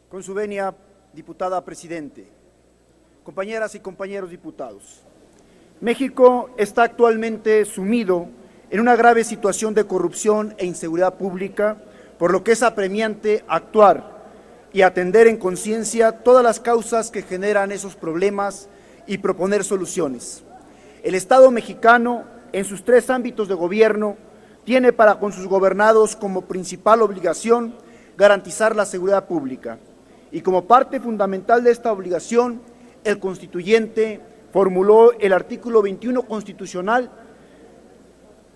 Con su venia, diputada presidente, compañeras y compañeros diputados, México está actualmente sumido en una grave situación de corrupción e inseguridad pública, por lo que es apremiante actuar y atender en conciencia todas las causas que generan esos problemas y proponer soluciones. El Estado mexicano, en sus 3 ámbitos de gobierno, tiene para con sus gobernados como principal obligación garantizar la seguridad pública. Y como parte fundamental de esta obligación, el constituyente formuló el artículo 21 constitucional,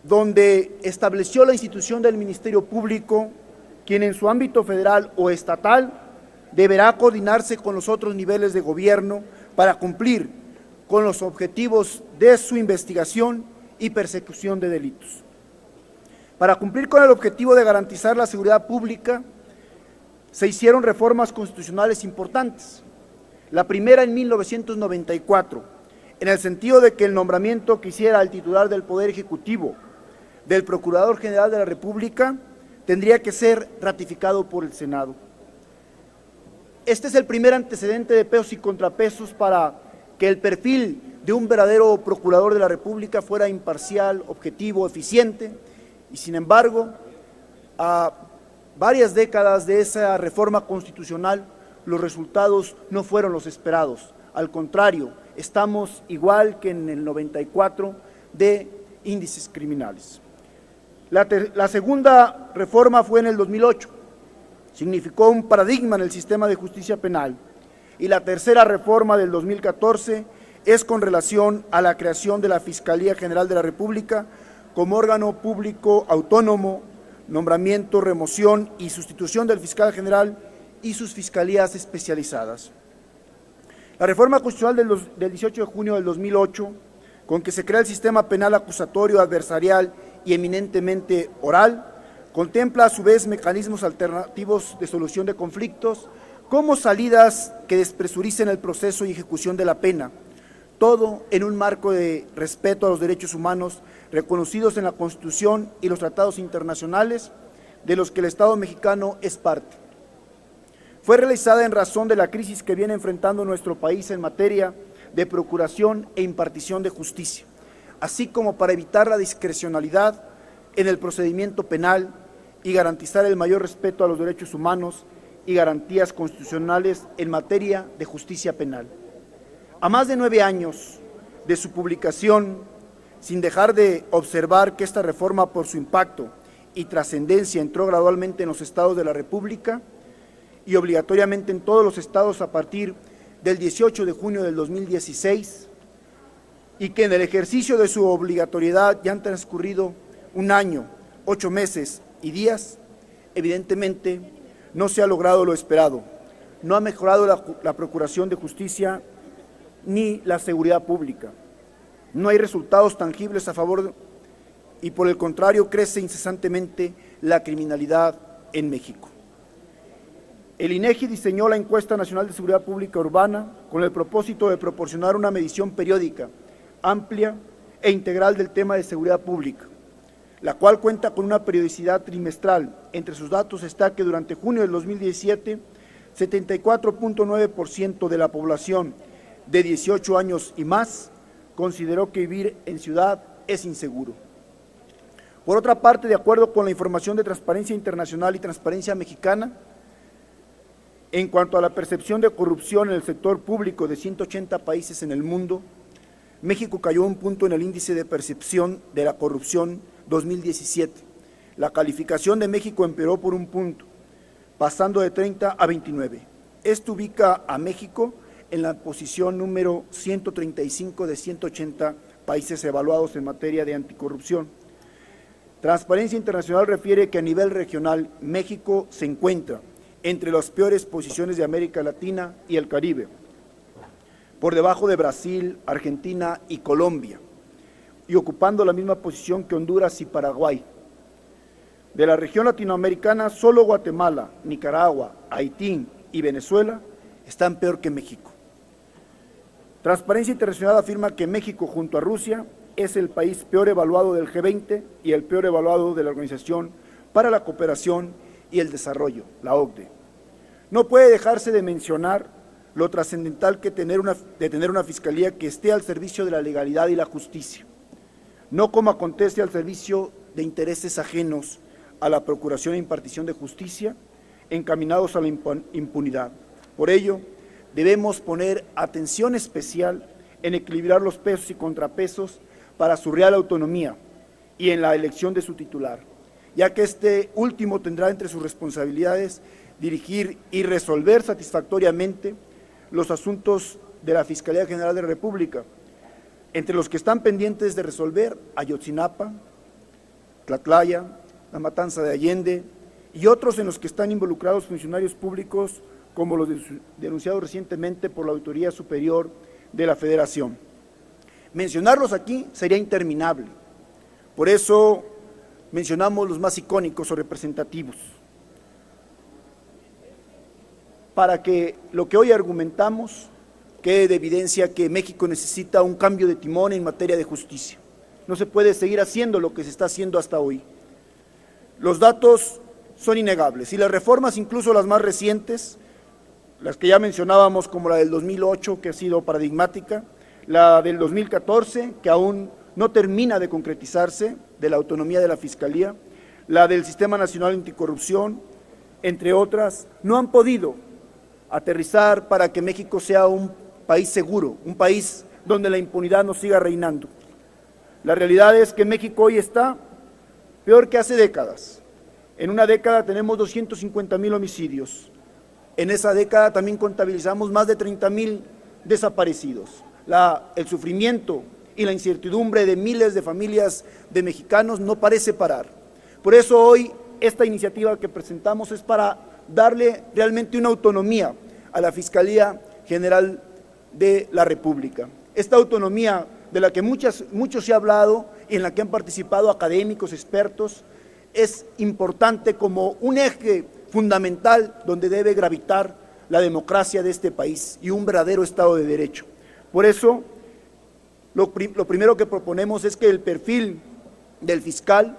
donde estableció la institución del Ministerio Público, quien en su ámbito federal o estatal deberá coordinarse con los otros niveles de gobierno para cumplir con los objetivos de su investigación y persecución de delitos. Para cumplir con el objetivo de garantizar la seguridad pública, se hicieron reformas constitucionales importantes. La primera en 1994, en el sentido de que el nombramiento que hiciera el titular del Poder Ejecutivo del Procurador General de la República tendría que ser ratificado por el Senado. Este es el primer antecedente de pesos y contrapesos para que el perfil de un verdadero Procurador de la República fuera imparcial, objetivo, eficiente, y sin embargo, a varias décadas de esa reforma constitucional, los resultados no fueron los esperados. Al contrario, estamos igual que en el 94 de índices criminales. La segunda reforma fue en el 2008, significó un paradigma en el sistema de justicia penal. Y la tercera reforma del 2014 es con relación a la creación de la Fiscalía General de la República como órgano público autónomo, nombramiento, remoción y sustitución del fiscal general y sus fiscalías especializadas. La reforma constitucional del 18 de junio del 2008, con que se crea el sistema penal acusatorio, adversarial y eminentemente oral, contempla a su vez mecanismos alternativos de solución de conflictos como salidas que despresuricen el proceso y ejecución de la pena, todo en un marco de respeto a los derechos humanos reconocidos en la Constitución y los tratados internacionales de los que el Estado mexicano es parte. Fue realizada en razón de la crisis que viene enfrentando nuestro país en materia de procuración e impartición de justicia, así como para evitar la discrecionalidad en el procedimiento penal y garantizar el mayor respeto a los derechos humanos y garantías constitucionales en materia de justicia penal. A más de 9 años de su publicación, sin dejar de observar que esta reforma, por su impacto y trascendencia, entró gradualmente en los estados de la República y obligatoriamente en todos los estados a partir del 18 de junio del 2016, y que en el ejercicio de su obligatoriedad ya han transcurrido 1 año, 8 meses y días, evidentemente no se ha logrado lo esperado. No ha mejorado la procuración de justicia ni la seguridad pública. No hay resultados tangibles a favor y por el contrario crece incesantemente la criminalidad en México. El INEGI diseñó la Encuesta Nacional de Seguridad Pública Urbana con el propósito de proporcionar una medición periódica, amplia e integral del tema de seguridad pública, la cual cuenta con una periodicidad trimestral. Entre sus datos está que durante junio del 2017, 74.9% de la población de 18 años y más consideró que vivir en ciudad es inseguro. Por otra parte, de acuerdo con la información de Transparencia Internacional y Transparencia Mexicana, en cuanto a la percepción de corrupción en el sector público de 180 países en el mundo, México cayó un punto en el índice de percepción de la corrupción 2017. La calificación de México empeoró por 1 punto, pasando de 30 a 29. Esto ubica a México en la posición número 135 de 180 países evaluados en materia de anticorrupción. Transparencia Internacional refiere que a nivel regional México se encuentra entre las peores posiciones de América Latina y el Caribe, por debajo de Brasil, Argentina y Colombia, y ocupando la misma posición que Honduras y Paraguay. De la región latinoamericana, solo Guatemala, Nicaragua, Haití y Venezuela están peor que México. Transparencia Internacional afirma que México, junto a Rusia, es el país peor evaluado del G20 y el peor evaluado de la Organización para la Cooperación y el Desarrollo, la OCDE. No puede dejarse de mencionar lo trascendental de tener una fiscalía que esté al servicio de la legalidad y la justicia, no como acontece al servicio de intereses ajenos a la procuración e impartición de justicia, encaminados a la impunidad. Por ello, debemos poner atención especial en equilibrar los pesos y contrapesos para su real autonomía y en la elección de su titular, ya que este último tendrá entre sus responsabilidades dirigir y resolver satisfactoriamente los asuntos de la Fiscalía General de la República, entre los que están pendientes de resolver Ayotzinapa, Tlatlaya, la matanza de Allende y otros en los que están involucrados funcionarios públicos como los denunciados recientemente por la Auditoría Superior de la Federación. Mencionarlos aquí sería interminable, por eso mencionamos los más icónicos o representativos, para que lo que hoy argumentamos quede de evidencia que México necesita un cambio de timón en materia de justicia. No se puede seguir haciendo lo que se está haciendo hasta hoy. Los datos son innegables y las reformas, incluso las más recientes, las que ya mencionábamos como la del 2008, que ha sido paradigmática, la del 2014, que aún no termina de concretizarse, de la autonomía de la Fiscalía, la del Sistema Nacional Anticorrupción, entre otras, no han podido aterrizar para que México sea un país seguro, un país donde la impunidad no siga reinando. La realidad es que México hoy está peor que hace décadas. En una década tenemos 250,000 homicidios. En esa década también contabilizamos más de 30,000 desaparecidos. El sufrimiento y la incertidumbre de miles de familias de mexicanos no parece parar. Por eso hoy esta iniciativa que presentamos es para darle realmente una autonomía a la Fiscalía General de la República. Esta autonomía de la que mucho se ha hablado y en la que han participado académicos, expertos, es importante como un eje fundamental donde debe gravitar la democracia de este país y un verdadero Estado de Derecho. Por eso, lo primero que proponemos es que el perfil del fiscal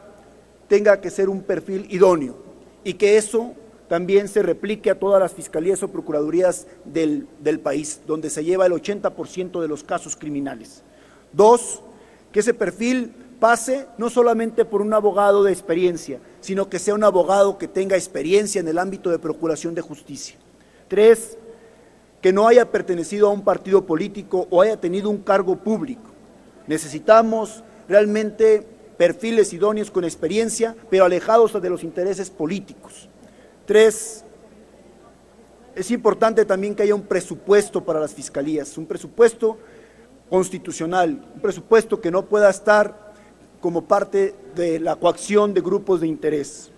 tenga que ser un perfil idóneo y que eso también se replique a todas las fiscalías o procuradurías del país, donde se lleva el 80% de los casos criminales. Dos, que ese perfil pase no solamente por un abogado de experiencia, sino que sea un abogado que tenga experiencia en el ámbito de procuración de justicia. Tres, que no haya pertenecido a un partido político o haya tenido un cargo público. Necesitamos realmente perfiles idóneos con experiencia, pero alejados de los intereses políticos. Tres, es importante también que haya un presupuesto para las fiscalías, un presupuesto constitucional, un presupuesto que no pueda estar como parte de la coacción de grupos de interés.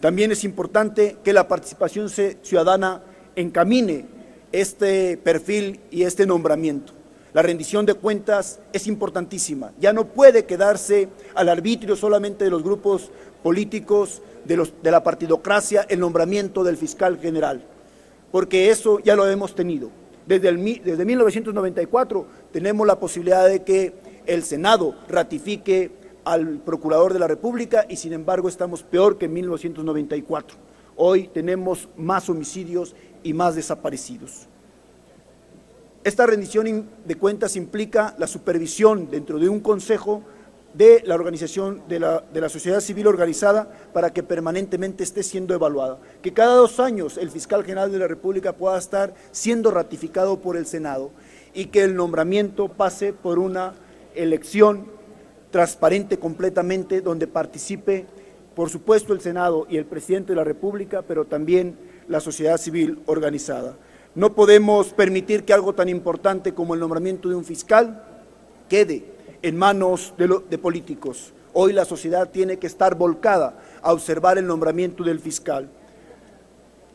También es importante que la participación ciudadana encamine este perfil y este nombramiento. La rendición de cuentas es importantísima, ya no puede quedarse al arbitrio solamente de los grupos políticos, de la partidocracia, el nombramiento del fiscal general, porque eso ya lo hemos tenido. Desde 1994 tenemos la posibilidad de que el Senado ratifique al Procurador de la República y sin embargo estamos peor que en 1994. Hoy tenemos más homicidios y más desaparecidos. Esta rendición de cuentas implica la supervisión dentro de un consejo de la organización de la sociedad civil organizada para que permanentemente esté siendo evaluada. Que cada 2 años el fiscal general de la República pueda estar siendo ratificado por el Senado y que el nombramiento pase por una elección transparente completamente donde participe, por supuesto, el Senado y el presidente de la República, pero también la sociedad civil organizada. No podemos permitir que algo tan importante como el nombramiento de un fiscal quede en manos de políticos. Hoy la sociedad tiene que estar volcada a observar el nombramiento del fiscal.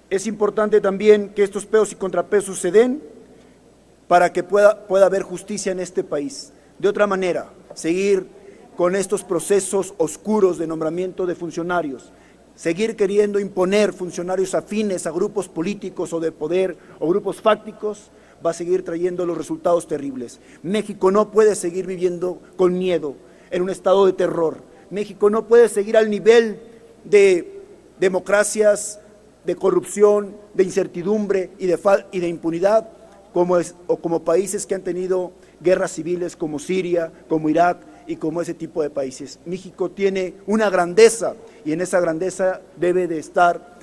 Es importante también que estos pesos y contrapesos se den para que pueda haber justicia en este país. De otra manera, seguir con estos procesos oscuros de nombramiento de funcionarios, seguir queriendo imponer funcionarios afines a grupos políticos o de poder o grupos fácticos, va a seguir trayendo los resultados terribles. México no puede seguir viviendo con miedo, en un estado de terror. México no puede seguir al nivel de democracias de corrupción, de incertidumbre y de impunidad, como países que han tenido guerras civiles como Siria, como Irak y como ese tipo de países. México tiene una grandeza y en esa grandeza debe de estar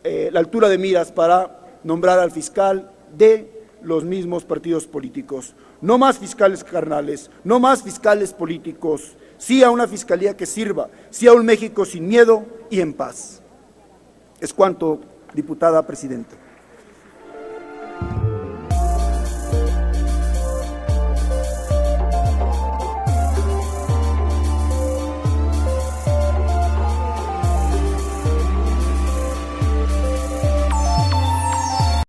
la altura de miras para nombrar al fiscal de los mismos partidos políticos. No más fiscales carnales, no más fiscales políticos, sí a una fiscalía que sirva, sí a un México sin miedo y en paz. Es cuanto, diputada presidenta.